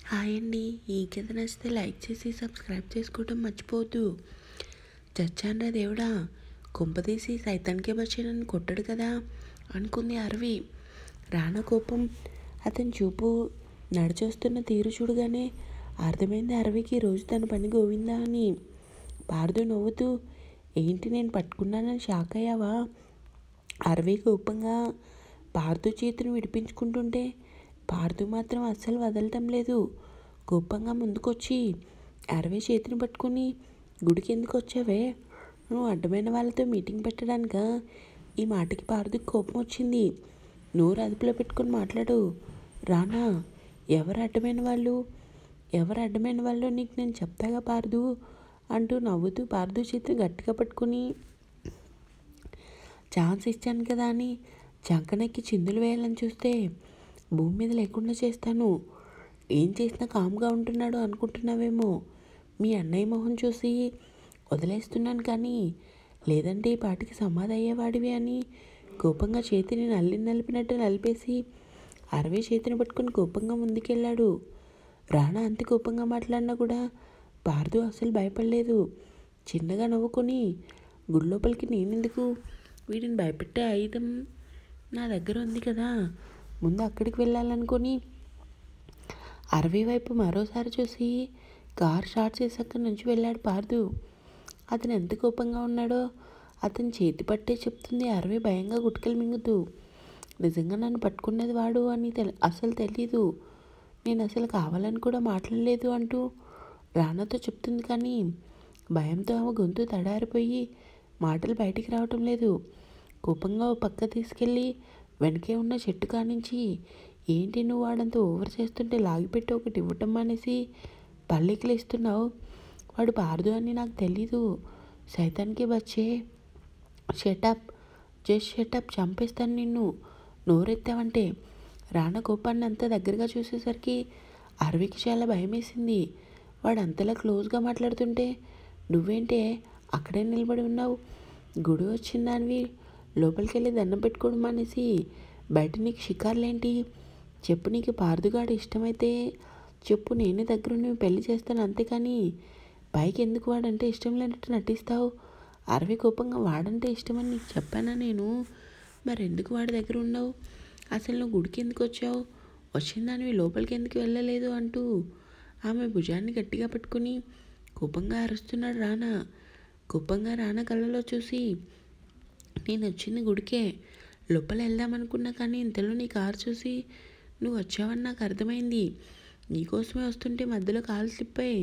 Hi అండి. ఈ కథ నచ్చితే లైక్ చేసి సబ్స్క్రైబ్ చేసుకోవడం మర్చిపోవద్దు. చచ్చాన్రా దేవుడా, కొంపదీసి సైతానికే వచ్చి నన్ను కొట్టడు కదా అనుకుంది అరవి. రానా కోపం అతని చూపు నడిచొస్తున్న తీరు చూడగానే అర్థమైంది అరవికి రోజు తన పని గోవిందా అని. పార్దు నవ్వుతూ, ఏంటి నేను పట్టుకున్నానని షాక్ అయ్యావా? అరవి కోపంగా పార్దు చేతిని విడిపించుకుంటుంటే పార్దు మాత్రం అస్సలు వదలటం లేదు. కోపంగా ముందుకొచ్చి అరవి చేతిని పట్టుకుని, గుడికి ఎందుకు వచ్చావే? నువ్వు అడ్డమైన వాళ్ళతో మీటింగ్ పెట్టడానికా? ఈ మాటకి పార్దుకి కోపం వచ్చింది. నోరు అదుపులో పెట్టుకొని మాట్లాడు రానా. ఎవరు అడ్డమైన వాళ్ళు నీకు నేను చెప్తాగా పార్దు అంటూ నవ్వుతూ పార్దు చేతిని గట్టిగా పట్టుకుని, ఛాన్స్ ఇచ్చాను కదా అని చంకనెక్కి చిందులు వేయాలని చూస్తే భూమి మీద లేకుండా చేస్తాను. ఏం చేసినా కామ్గా ఉంటున్నాడు అనుకుంటున్నావేమో. మీ అన్నయ్య మొహం చూసి వదిలేస్తున్నాను కానీ లేదంటే ఈ పాటికి సమాధి అయ్యేవాడివి అని కోపంగా చేతిని నలిపినట్టు నలిపేసి అరవై చేతిని పట్టుకుని కోపంగా ముందుకెళ్ళాడు. రాణా అంత కోపంగా మాట్లాడినా కూడా పార్దు అసలు భయపడలేదు. చిన్నగా నవ్వుకొని, గుడి లోపలికి నేనెందుకు? వీడిని భయపెట్టే ఆయుధం నా దగ్గర ఉంది కదా, ముందు అక్కడికి వెళ్ళాలనుకొని అరవై వైపు మరోసారి చూసి కార్ స్టార్ట్ చేసి అక్కడి నుంచి వెళ్ళాడు పార్దు. అతను ఎంత కోపంగా ఉన్నాడో అతని చేతి పట్టే చెప్తుంది అరవై భయంగా గుట్కలు మింగుతూ. నిజంగా నన్ను పట్టుకున్నది వాడు అని అసలు తెలీదు. నేను అసలు కావాలని కూడా మాట్లాడలేదు అంటూ రానాతో చెప్తుంది. కానీ భయంతో ఆమె గొంతు తడారిపోయి మాటలు బయటికి రావటం లేదు. కోపంగా ఓ పక్క తీసుకెళ్ళి వెనకే ఉన్న చెట్టు కానించి, ఏంటి నువ్వు వాడంతా ఓవర్ చేస్తుంటే లాగిపెట్టి ఒకటి ఇవ్వటం మానేసి పల్లెకిలు ఇస్తున్నావు? వాడు పారదు అని నాకు తెలీదు. సైతానికి వచ్చే. షటప్, జస్ట్ షటప్, చంపేస్తాను నిన్ను నోరెత్తావంటే. రానా కోపాన్ని అంత దగ్గరగా చూసేసరికి అరవికి చాలా భయం వేసింది. వాడు అంతలా క్లోజ్గా మాట్లాడుతుంటే నువ్వేంటే అక్కడే నిలబడి ఉన్నావు? గుడి వచ్చిన దానివి లోపలికి వెళ్ళి దండం పెట్టుకోవడం మానేసి బయట నీకు షికార్లేంటి? చెప్పు, నీకు పార్దుగాడు ఇష్టమైతే చెప్పు, నేనే దగ్గర నువ్వు పెళ్లి చేస్తాను, అంతేకాని పైకి ఎందుకు వాడంటే ఇష్టం లేనట్టు నటిస్తావు? అరవి కోపంగా, వాడంటే ఇష్టమని నీకు చెప్పానా నేను? మరెందుకు వాడి దగ్గర ఉన్నావు? అసలు నువ్వు గుడికి ఎందుకు వచ్చావు? వచ్చిన దానివి లోపలికి ఎందుకు వెళ్ళలేదు అంటూ ఆమె భుజాన్ని గట్టిగా పట్టుకుని కోపంగా అరుస్తున్నాడు రానా. కోపంగా రానా కళ్ళలో చూసి, నేను వచ్చింది గుడికే, లోపల వెళ్దామనుకున్నా కానీ ఇంతలో నీ కారు చూసి నువ్వు వచ్చావని నాకు అర్థమైంది. నీకోసమే వస్తుంటే మధ్యలో కాలు స్లిప్ అయ్యి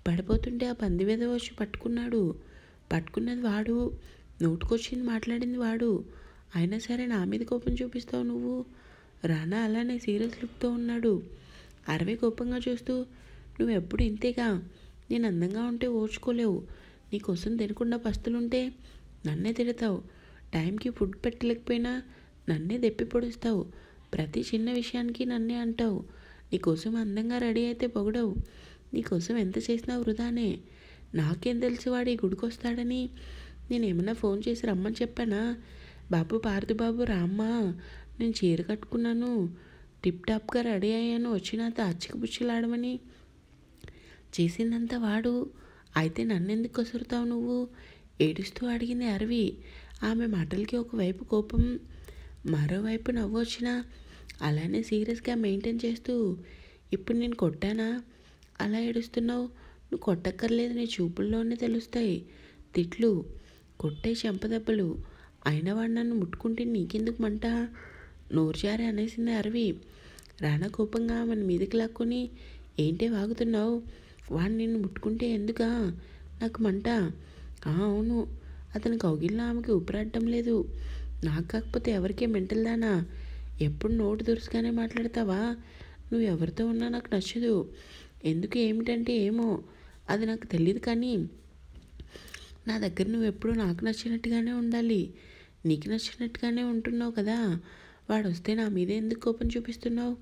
పడిపోతుంటే ఆ పంది మీద వచ్చి పట్టుకున్నది వాడు, నోటుకొచ్చింది మాట్లాడింది వాడు. అయినా సరే నా మీద కోపం చూపిస్తావు నువ్వు? రానా అలానే సీరియస్ లుక్తో ఉన్నాడు. అరవై కోపంగా చూస్తూ, నువ్వు ఎప్పుడు ఇంతేగా, నేను అందంగా ఉంటే ఓర్చుకోలేవు, నీకోసం తినకుండా పస్తులుంటే నన్నే తిడతావు, టైంకి ఫుడ్ పెట్టలేకపోయినా నన్నే దెప్పి పొడుస్తావు, ప్రతి చిన్న విషయానికి నన్నే అంటావు, నీకోసం అందంగా రెడీ అయితే పొగడవు, నీకోసం ఎంత చేసినా వృధానే. నాకేం తెలుసు వాడు ఈ గుడికి వస్తాడని? నేనేమన్నా ఫోన్ చేసి రమ్మని చెప్పానా? బాబు పార్దు బాబు రామ్మా, నేను చీర కట్టుకున్నాను, టిప్ టాప్గా రెడీ అయ్యాను, వచ్చి నాతో అచ్చికపుచ్చిలాడమని చేసిందంతా వాడు. అయితే నన్నెందుకు కసురుతావు నువ్వు? ఏడుస్తూ అడిగింది అరవి. ఆమె మాటలకి ఒకవైపు కోపం, మరోవైపు నవ్వు వచ్చినా అలానే సీరియస్గా మెయింటైన్ చేస్తూ, ఇప్పుడు నేను కొట్టానా అలా ఏడుస్తున్నావు? నువ్వు కొట్టక్కర్లేదు, నీ చూపుల్లోనే తెలుస్తాయి తిట్లు, కొట్టే చెంపదెబ్బలు. అయినా వాడు నన్ను ముట్టుకుంటే నీకెందుకు మంట? నోరు జారి అనేసింది అరవి. రానా కోపంగా ఆమెను మీదకి లాక్కొని, ఏంటే వాగుతున్నావు? వాడు నిన్ను ముట్టుకుంటే ఎందుకా నాకు మంట? అవును, అతని కౌగిల్లో ఆమెకి ఊపిరాడటం లేదు. నాకు కాకపోతే ఎవరికే మెంటల్ దానా? ఎప్పుడు నోటు దురుసుగానే మాట్లాడతావా? నువ్వు ఎవరితో ఉన్నా నాకు నచ్చదు. ఎందుకు ఏమిటంటే ఏమో అది నాకు తెలియదు, కానీ నా దగ్గర నువ్వు ఎప్పుడు నాకు నచ్చినట్టుగానే ఉండాలి. నీకు నచ్చినట్టుగానే ఉంటున్నావు కదా. వాడు వస్తే నా మీద ఎందుకు కోపం చూపిస్తున్నావు?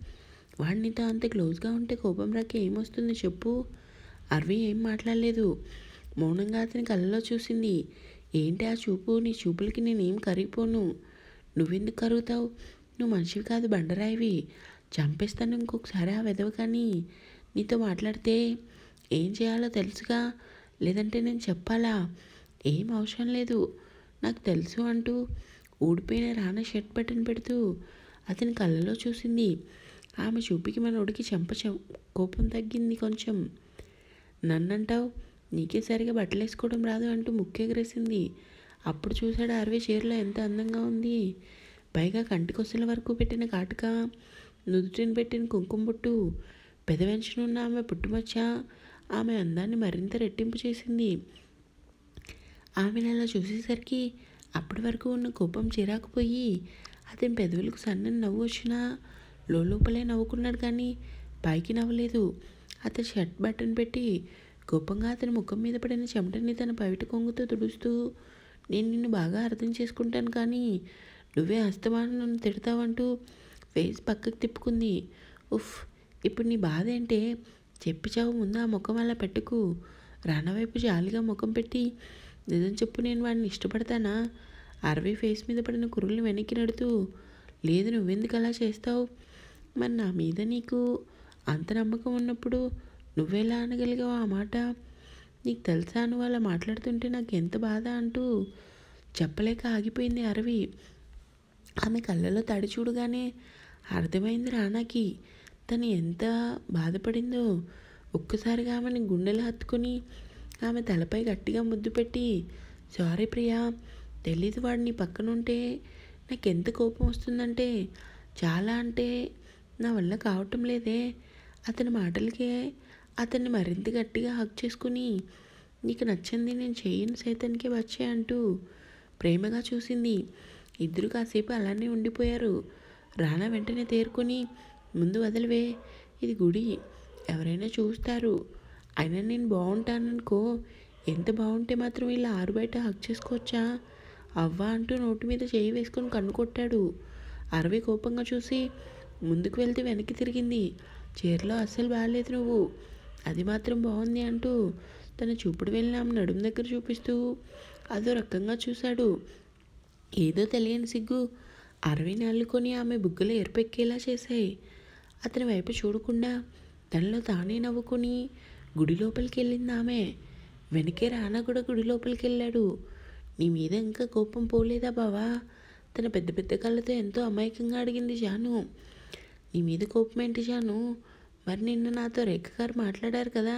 వాడు నీతో అంత క్లోజ్గా ఉంటే కోపం రాక ఏమొస్తుంది చెప్పు? అరవి ఏం మాట్లాడలేదు. మౌనంగా అతని కళ్ళలో చూసింది. ఏంటి ఆ చూపు? నీ చూపులకి నేనేం కరిగిపోను. నువ్వెందుకు కరుగుతావు? నువ్వు మనిషివి కాదు, బండరాయివి. చంపేస్తాను ఇంకొకసారి ఆ వెధవ కానీ నీతో మాట్లాడితే ఏం చేయాలో తెలుసుగా, లేదంటే నేను చెప్పాలా? ఏం అవసరం లేదు, నాకు తెలుసు అంటూ ఊడిపోయిన రానా షర్ట్ బటన్ పెడుతూ అతని కళ్ళలో చూసింది. ఆమె చూపుకి మనోడికి కోపం తగ్గింది కొంచెం. నన్నంటావు, నీకే సరిగా బట్టలేసుకోవడం రాదు అంటూ ముక్కెగరేసింది. అప్పుడు చూశాడు అరవై చీరలో ఎంత అందంగా ఉంది. పైగా కంటికొసల వరకు పెట్టిన కాటుక, నుదుటిని పెట్టిన కుంకుమ బొట్టు, పెదవెంచనున్న ఆమె పుట్టుమచ్చ ఆమె అందాన్ని మరింత రెట్టింపు చేసింది. ఆమెను అలా చూసేసరికి అప్పటి వరకు ఉన్న కోపం చిరాకుపోయి అతని పెదవులకు సన్నని నవ్వు వచ్చినా లోపలే నవ్వుకున్నాడు కానీ పైకి నవ్వలేదు. అతని షర్ట్ బటన్ పెట్టి కోపంగా అతని ముఖం మీద పడిన చెమటని తన పైట కొంగుతో తుడుస్తూ, నేను నిన్ను బాగా అర్థం చేసుకుంటాను కానీ నువ్వే అస్తమానం నన్ను తిడతావంటూ ఫేస్ పక్కకు తిప్పుకుంది. ఉఫ్, ఇప్పుడు నీ బాధ ఏంటే చెప్పి చావు, ముందు ఆ ముఖం అలా పెట్టుకు. రానా వైపు జాలిగా ముఖం పెట్టి, నిజం చెప్పు, నేను వాడిని ఇష్టపడతానా? అరవై ఫేస్ మీద పడిన కుర్రలు వెనక్కి నడుతూ, లేదు, నువ్వెందుకు అలా చేస్తావు? మరి నా మీద నీకు అంత నమ్మకం ఉన్నప్పుడు నువ్వెలా అనగలిగావు ఆ మాట? నీకు తెలుసా నువ్వు అలా మాట్లాడుతుంటే నాకు ఎంత బాధ అంటూ చెప్పలేక ఆగిపోయింది అరవి. ఆమె కళ్ళలో తడి చూడగానే అర్థమైంది రానాకి తను ఎంత బాధపడిందో. ఒక్కసారిగా ఆమెని గుండెలు హత్తుకొని ఆమె తలపై గట్టిగా ముద్దు పెట్టి, సారీ ప్రియా, తెలీదు, వాడు నీ పక్కనుంటే నాకెంత కోపం వస్తుందంటే, చాలా అంటే నా వల్ల కావటం లేదే. అతని మాటలకే అతన్ని మరింత గట్టిగా హక్ చేసుకుని, నీకు నచ్చింది నేను చేయను సైతానికి వచ్చే అంటూ ప్రేమగా చూసింది. ఇద్దరు కాసేపు అలానే ఉండిపోయారు. రానా వెంటనే తేరుకొని, ముందు వదిలివే, ఇది గుడి, ఎవరైనా చూస్తారు. అయినా నేను బాగుంటాననుకో, ఎంత బాగుంటే మాత్రం ఇలా ఆరు బయట హక్ చేసుకోవచ్చా అవ్వా అంటూ నోటి మీద చేయి వేసుకొని కన్ను కొట్టాడు. అరవి కోపంగా చూసి ముందుకు వెళ్తే వెనక్కి తిరిగింది. చీరలో అస్సలు బాగాలేదు నువ్వు, అది మాత్రం బాగుంది అంటూ తన చూపుడు వెళ్ళిన ఆమె నడుము దగ్గర చూపిస్తూ అదో రకంగా చూశాడు. ఏదో తెలియని సిగ్గు అరవిని అల్లుకొని ఆమె బుగ్గలు ఎరుపెక్కేలా చేశాయి. అతని వైపు చూడకుండా తనలో తానే నవ్వుకొని గుడి లోపలికి వెళ్ళింది ఆమె. వెనకే రానా కూడా గుడి లోపలికి వెళ్ళాడు. నీ మీద ఇంకా కోపం పోలేదా బావా? తన పెద్ద పెద్ద కళ్ళతో ఎంతో అమాయకంగా అడిగింది జాను. నీ మీద కోపం ఏంటి జాను? మరి నిన్న నాతో రేఖ గారు మాట్లాడారు కదా,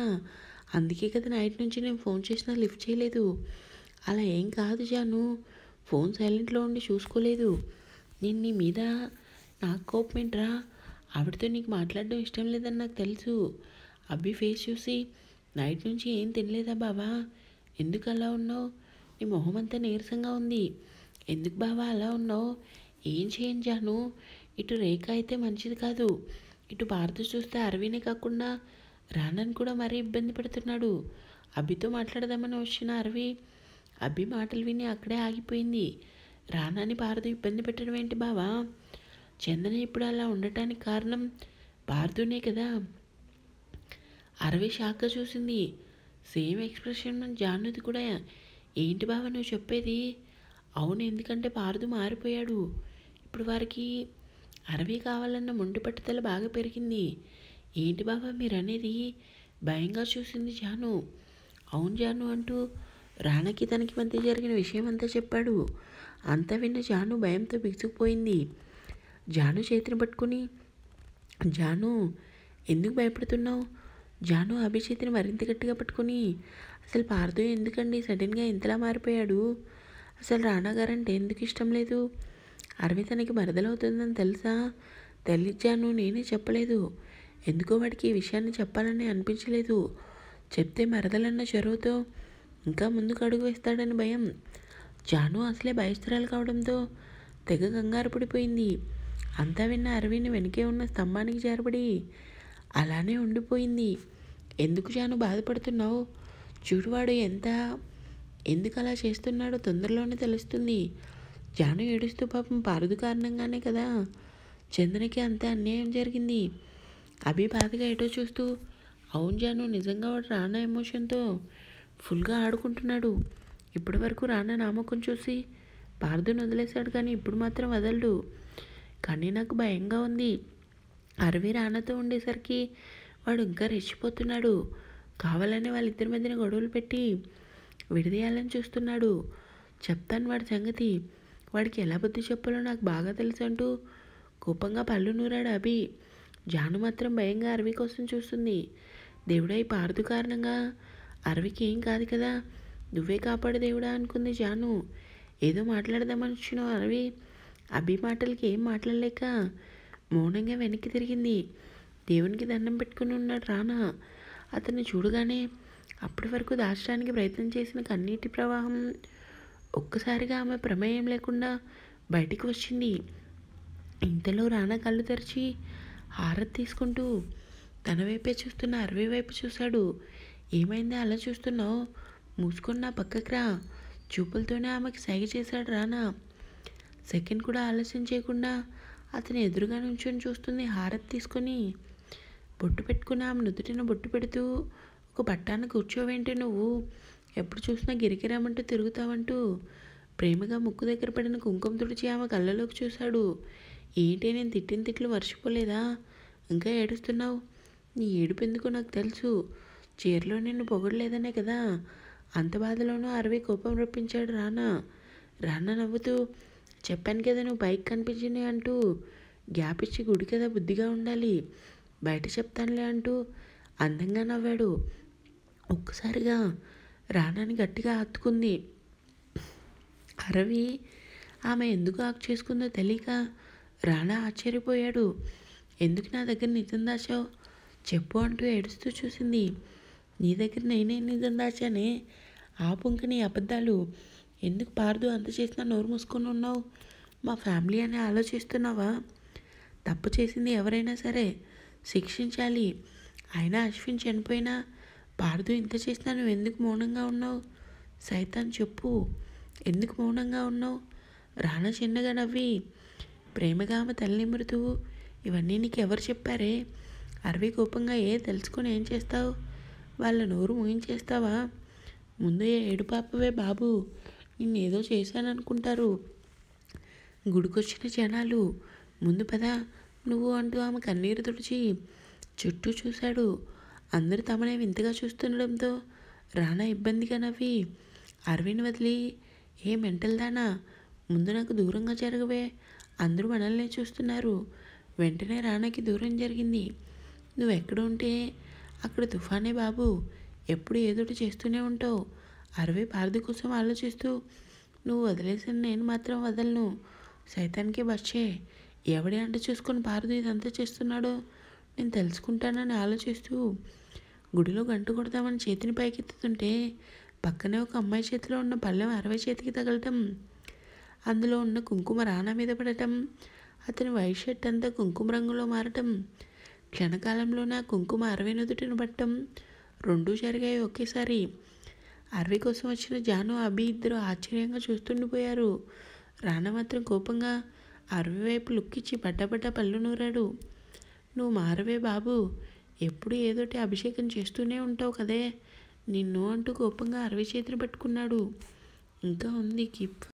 అందుకే కదా నైట్ నుంచి నేను ఫోన్ చేసినా లిఫ్ట్ చేయలేదు. అలా ఏం కాదు జాను, ఫోన్ సైలెంట్లో ఉండి చూసుకోలేదు. నేను నీ మీద నాకు కోపం ఏంట్రా? ఆవిడతో నీకు మాట్లాడడం ఇష్టం లేదని నాకు తెలుసు. అబ్బి ఫేస్ చూసి నైట్ నుంచి ఏం తినలేదా బావా? ఎందుకు అలా ఉన్నావు? నీ మొహం అంతా నీరసంగా ఉంది. ఎందుకు బావా అలా ఉన్నావు? ఏం చేయను జాను, ఇటు రేఖ అయితే మంచిది కాదు, ఇటు భారత చూస్తే అరవినే కాకుండా రానని కూడా మరీ ఇబ్బంది పెడుతున్నాడు. అబ్బితో మాట్లాడదామని వచ్చిన అరవి అబ్బి మాటలు విని అక్కడే ఆగిపోయింది. రానాని భారత ఇబ్బంది పెట్టడం ఏంటి బావా? చందన ఇప్పుడు అలా ఉండటానికి కారణం భారతునే కదా. అరవి షాక్గా చూసింది. సేమ్ ఎక్స్ప్రెషన్ జానుది కూడా. ఏంటి బావ నువ్వు చెప్పేది? అవును, ఎందుకంటే భారతు మారిపోయాడు. ఇప్పుడు వారికి అరవి కావాలన్న మొండి పట్టుదల బాగా పెరిగింది. ఏంటి బావ మీరు అనేది? భయంగా చూసింది జాను. అవును జాను అంటూ రానాకి తనకి మధ్య జరిగిన విషయం అంతా చెప్పాడు. అంతా విన్న జాను భయంతో బిగుసుకుపోయింది. జాను చేతిని పట్టుకుని, జాను ఎందుకు భయపడుతున్నావు? జాను అభి చేతిని మరింత గట్టిగా పట్టుకుని, అసలు పార్థు ఎందుకండి సడన్గా ఇంతలా మారిపోయాడు? అసలు రానా గారంటే ఎందుకు ఇష్టం లేదు? అరవి తనకి మరదలవుతుందని తెలుసా? తెలియజాను, నేనే చెప్పలేదు. ఎందుకో వాడికి ఈ విషయాన్ని చెప్పాలని అనిపించలేదు. చెప్తే మరదలన్న చొరవతో ఇంకా ముందుకు అడుగు వేస్తాడని భయం. జాను అసలే భయస్థురాలు కావడంతో తెగ కంగారు పడిపోయింది. అంతా విన్న అరవిని వెనకే ఉన్న స్తంభానికి జారబడి అలానే ఉండిపోయింది. ఎందుకు జాను బాధపడుతున్నావు? చూడువాడు ఎందుకు అలా చేస్తున్నాడో తొందరలోనే తెలుస్తుంది. జాను ఏడుస్తూ, పాపం పారదు కారణంగానే కదా చందనకి అంత అన్యాయం జరిగింది. అభి బాధగా ఎటో చూస్తూ, అవును జాను, నిజంగా వాడు రానా ఎమోషన్తో ఫుల్గా ఆడుకుంటున్నాడు. ఇప్పటి వరకు రానా నామకం చూసి పారదుని వదిలేశాడు కానీ ఇప్పుడు మాత్రం వదలడు. కానీ నాకు భయంగా ఉంది. అరవి రానాతో ఉండేసరికి వాడు ఇంకా రెచ్చిపోతున్నాడు. కావాలని వాళ్ళిద్దరి మధ్యన గొడవలు పెట్టి విడదీయాలని చూస్తున్నాడు. చెప్తాను వాడి సంగతి. వాడికి ఎలా బుద్ధి చెప్పాలో నాకు బాగా తెలుసు అంటూ కోపంగా పళ్ళు నూరాడు అభి. జాను మాత్రం భయంగా అరవి కోసం చూస్తుంది. దేవుడా, ఈ పార్దు కారణంగా అరవికి ఏం కాదు కదా, నువ్వే కాపాడు దేవుడా అనుకుంది జాను. ఏదో మాట్లాడదామని వచ్చిన అరవి అభి మాటలకి ఏం మాట్లాడలేక మౌనంగా వెనక్కి తిరిగింది. దేవునికి దండం పెట్టుకుని ఉన్నాడు రానా. అతన్ని చూడగానే అప్పటి వరకు దాచడానికి ప్రయత్నం చేసిన కన్నీటి ప్రవాహం ఒక్కసారిగా ఆమె ప్రమేయం లేకుండా బయటికి వచ్చింది. ఇంతలో రానా కళ్ళు తెరిచి హారతి తీసుకుంటూ తన వైపే చూస్తున్న అరవి వైపు చూశాడు. ఏమైంది అలా చూస్తున్నావు? మూసుకొని నా పక్కకి రా. చూపులతోనే ఆమెకి సైగ చేశాడు రానా. సెకండ్ కూడా ఆలస్యం చేయకుండా అతని ఎదురుగా నుంచొని చూస్తుంది హారతి తీసుకొని. బొట్టు పెట్టుకుని ఆమె నుదుటిన బొట్టు పెడుతూ, ఒక పట్టాన కూర్చోవేంటి నువ్వు? ఎప్పుడు చూసినా గిరికిరామంటూ తిరుగుతావంటూ ప్రేమగా ముక్కు దగ్గర పడిన కుంకుమ తుడిచి ఆమె కళ్ళలోకి చూశాడు. ఏంటి, నేను తిట్టిన తిట్లు మర్చిపోలేదా? ఇంకా ఏడుస్తున్నావు? నీ ఏడుపు ఎందుకో నాకు తెలుసు. చీరలో నిన్ను పొగడలేదనే కదా. అంత బాధలోనూ అరవి కోపం రప్పించాడు రానా. రానా నవ్వుతూ, చెప్పాను కదా నువ్వు బైక్ కనిపించింది అంటూ గ్యాప్ ఇచ్చి గుడి కదా బుద్ధిగా ఉండాలి, బయట చెప్తానులే అంటూ అందంగా నవ్వాడు. ఒక్కసారిగా రానాని గట్టిగా హత్తుకుంది. అరవి ఆమె ఎందుకు ఆకు చేసుకుందో తెలియక రానా ఆశ్చర్యపోయాడు. ఎందుకు నా దగ్గర నిజం దాచావు చెప్పు అంటూ ఏడుస్తూ చూసింది. నీ దగ్గర నేనే నిజం దాచానే. ఆపు ఇంక నీ అబద్ధాలు. ఎందుకు పార్దు అంత చేసినా నోరు మూసుకొని ఉన్నావు? మా ఫ్యామిలీ అని ఆలోచిస్తున్నావా? తప్పు చేసింది ఎవరైనా సరే శిక్షించాలి. అయినా అశ్విన్ చనిపోయినా పార్దు ఇంత చేసినా నువ్వు ఎందుకు మౌనంగా ఉన్నావు? సైతాన్ చెప్పు, ఎందుకు మౌనంగా ఉన్నావు? రానా చిన్నగా నవ్వి ప్రేమగా ఆమె తలనిమురుతూ, ఇవన్నీ నీకు ఎవరు చెప్పారే? అరవి కోపంగా తెలుసుకొని ఏం చేస్తావు? వాళ్ళ నోరు ముగించేస్తావా? ముందు ఏడు పాపవే బాబు, నిన్నేదో చేశాననుకుంటారు గుడికొచ్చిన జనాలు. ముందు పద నువ్వు అంటూ ఆమె కన్నీరు తుడిచి చుట్టూ చూశాడు. అందరూ తమనే వింతగా చూస్తుండడంతో రానా ఇబ్బందిగా నవ్వి అరవిని వదిలి, ఏ మెంటల్ దానా, ముందు నాకు దూరంగా జరగవే, అందరూ మనల్నే చూస్తున్నారు. వెంటనే రానాకి దూరం జరిగింది. నువ్వెక్కడ ఉంటే అక్కడ తుఫానే బాబు, ఎప్పుడు ఏదోటి చేస్తూనే ఉంటావు. అరవి పార్దు కోసం ఆలోచిస్తూ, నువ్వు వదిలేసిన నేను మాత్రం వదలను. సైతానికి బచ్చే, ఎవడి అంట చూసుకొని పార్దు ఇదంతా చేస్తున్నాడో నేను తెలుసుకుంటానని ఆలోచిస్తూ గుడిలో గంట కొడదామని చేతిని పైకెత్తుతుంటే పక్కనే ఒక అమ్మాయి చేతిలో ఉన్న పళ్ళెం అరవై చేతికి తగలటం, అందులో ఉన్న కుంకుమ రానా మీద పడటం, అతని వైట్ షర్ట్ అంతా కుంకుమ రంగులో మారటం, క్షణకాలంలోనే ఆ కుంకుమ అరవై నుదుటిని పట్టడం రెండూ జరిగాయి ఒకేసారి. అరవి కోసం వచ్చిన జాను అభి ఇద్దరు ఆశ్చర్యంగా చూస్తుండిపోయారు. రానా మాత్రం కోపంగా అరవి వైపు లుక్కిచ్చి పడ్డపడ్డ పళ్ళు నూరాడు. నువ్వు మారవే బాబు, ఎప్పుడు ఏదోటి అభిషేకం చేస్తూనే ఉంటావు కదే నిన్ను అంటూ కోపంగా అరవి చేతిని పట్టుకున్నాడు. ఇంకా ఉంది కీప్